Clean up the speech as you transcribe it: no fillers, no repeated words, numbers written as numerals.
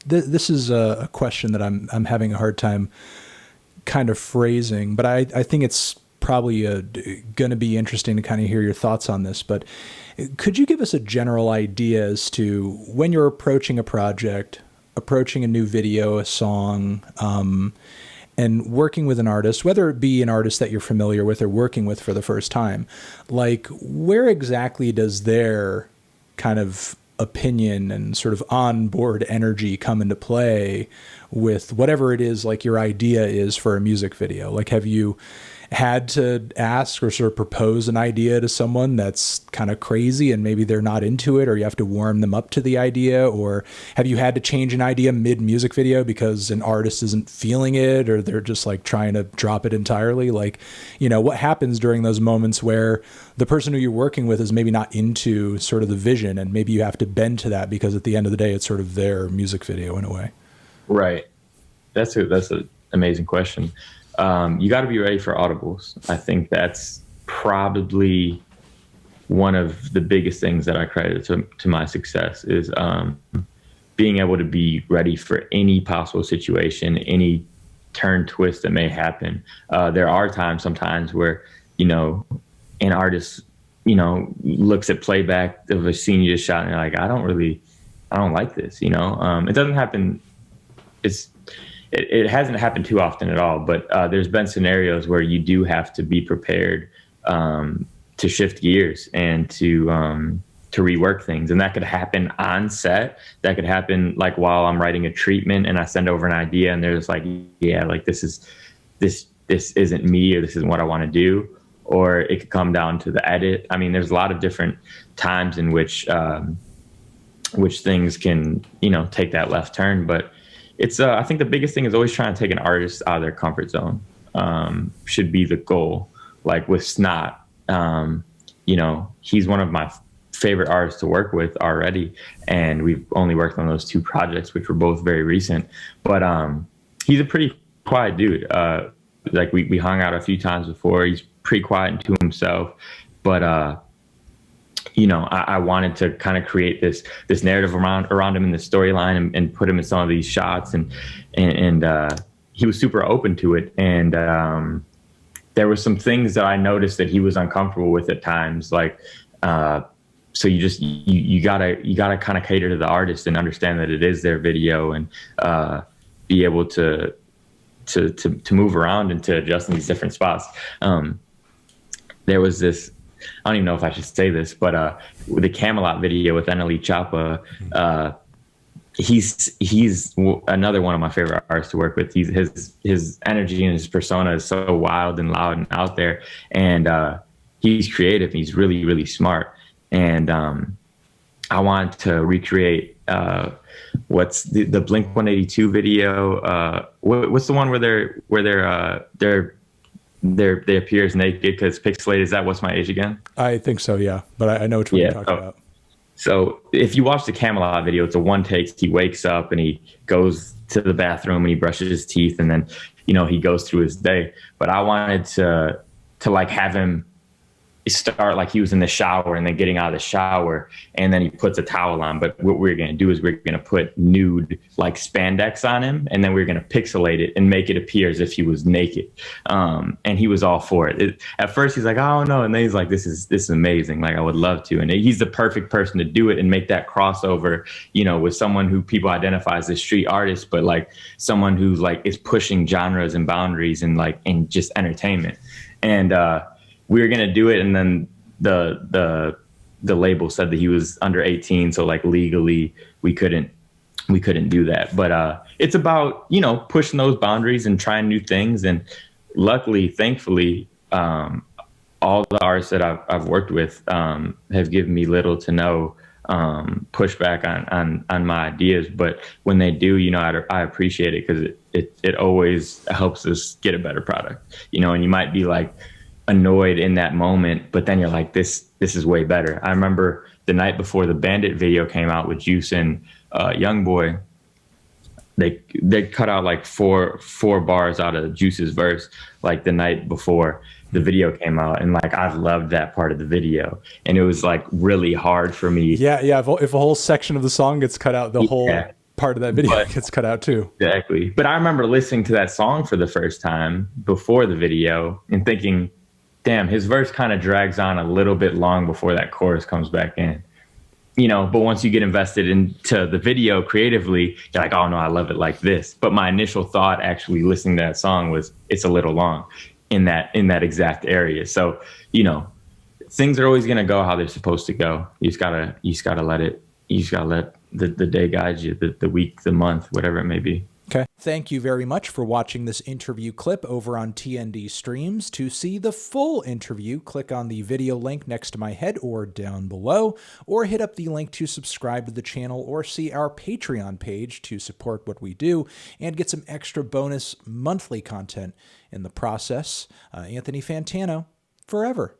this is a question that I'm having a hard time kind of phrasing, but I think it's probably going to be interesting to kind of hear your thoughts on this. But could you give us a general idea as to when you're approaching a project, approaching a new video, a song, and working with an artist, whether it be an artist that you're familiar with or working with for the first time, like where exactly does their kind of opinion and sort of onboard energy come into play with whatever it is like your idea is for a music video? Like, have you had to ask or sort of propose an idea to someone that's kind of crazy and maybe they're not into it, or you have to warm them up to the idea? Or have you had to change an idea mid music video because an artist isn't feeling it, or they're just like trying to drop it entirely? Like, you know, what happens during those moments where the person who you're working with is maybe not into sort of the vision, and maybe you have to bend to that because at the end of the day, it's sort of their music video in a way? Right. That's an amazing question. You got to be ready for audibles. I think that's probably one of the biggest things that I credit to my success is being able to be ready for any possible situation, any turn twist that may happen. There are times sometimes where, you know, an artist, you know, looks at playback of a scene you just shot and they're like, I don't like this, you know. It doesn't happen. It hasn't happened too often at all, but there's been scenarios where you do have to be prepared to shift gears and to rework things. And that could happen on set. That could happen like while I'm writing a treatment and I send over an idea and they're just like, yeah, like this isn't me, or this isn't what I want to do. Or it could come down to the edit. I mean, there's a lot of different times in which things can, you know, take that left turn. But it's I think the biggest thing is always trying to take an artist out of their comfort zone. Should be the goal. Like with Snot, you know, he's one of my favorite artists to work with already, and we've only worked on those 2 projects, which were both very recent. But he's a pretty quiet dude. Like we hung out a few times before. He's pretty quiet and to himself, but you know, I wanted to kind of create this narrative around him in the storyline and put him in some of these shots, and he was super open to it. And there were some things that I noticed that he was uncomfortable with at times, like so you gotta kind of cater to the artist and understand that it is their video, and be able to move around and to adjust in these different spots. There was this, I don't even know if I should say this, but with the Camelot video with Eneli Chapa, he's another one of my favorite artists to work with. His energy and his persona is so wild and loud and out there, and he's creative. He's really, really smart, and I wanted to recreate what's the Blink 182 video. What's the one where they appear as naked because pixelated? Is that What's My Age Again? I think so, yeah. But I know which one you're talking about. So if you watch the Camelot video, it's a one take. He wakes up and he goes to the bathroom and he brushes his teeth, and then, you know, he goes through his day. But I wanted to like have him start like he was in the shower and then getting out of the shower, and then he puts a towel on. But what we're going to do is we're going to put nude like spandex on him, and then we're going to pixelate it and make it appear as if he was naked. And he was all for it. At first he's like, oh no, and then he's like, this is amazing, like I would love to. And he's the perfect person to do it and make that crossover, you know, with someone who people identify as a street artist, but like someone who like is pushing genres and boundaries and like in just entertainment. And we were gonna do it, and then the label said that he was under 18, so like legally we couldn't do that. But it's about, you know, pushing those boundaries and trying new things. And luckily, thankfully, all the artists that I've worked with have given me little to no pushback on my ideas. But when they do, you know, I appreciate it, because it always helps us get a better product. You know, and you might be like annoyed in that moment, but then you're like, this is way better. I remember the night before the Bandit video came out with Juice and Youngboy, they cut out like four bars out of Juice's verse like the night before the video came out, and like I loved that part of the video, and it was like really hard for me. Yeah. If a whole section of the song gets cut out, the whole part of that video But gets cut out too. exactly. But I remember listening to that song for the first time before the video and thinking, damn, his verse kind of drags on a little bit long before that chorus comes back in. You know, but once you get invested into the video creatively, you're like, oh no, I love it like this. But my initial thought actually listening to that song was it's a little long in that exact area. So, you know, things are always gonna go how they're supposed to go. You just gotta let the day guide you, the week, the month, whatever it may be. Okay. Thank you very much for watching this interview clip over on TND Streams. To see the full interview, click on the video link next to my head or down below, or hit up the link to subscribe to the channel or see our Patreon page to support what we do and get some extra bonus monthly content in the process. Anthony Fantano, forever.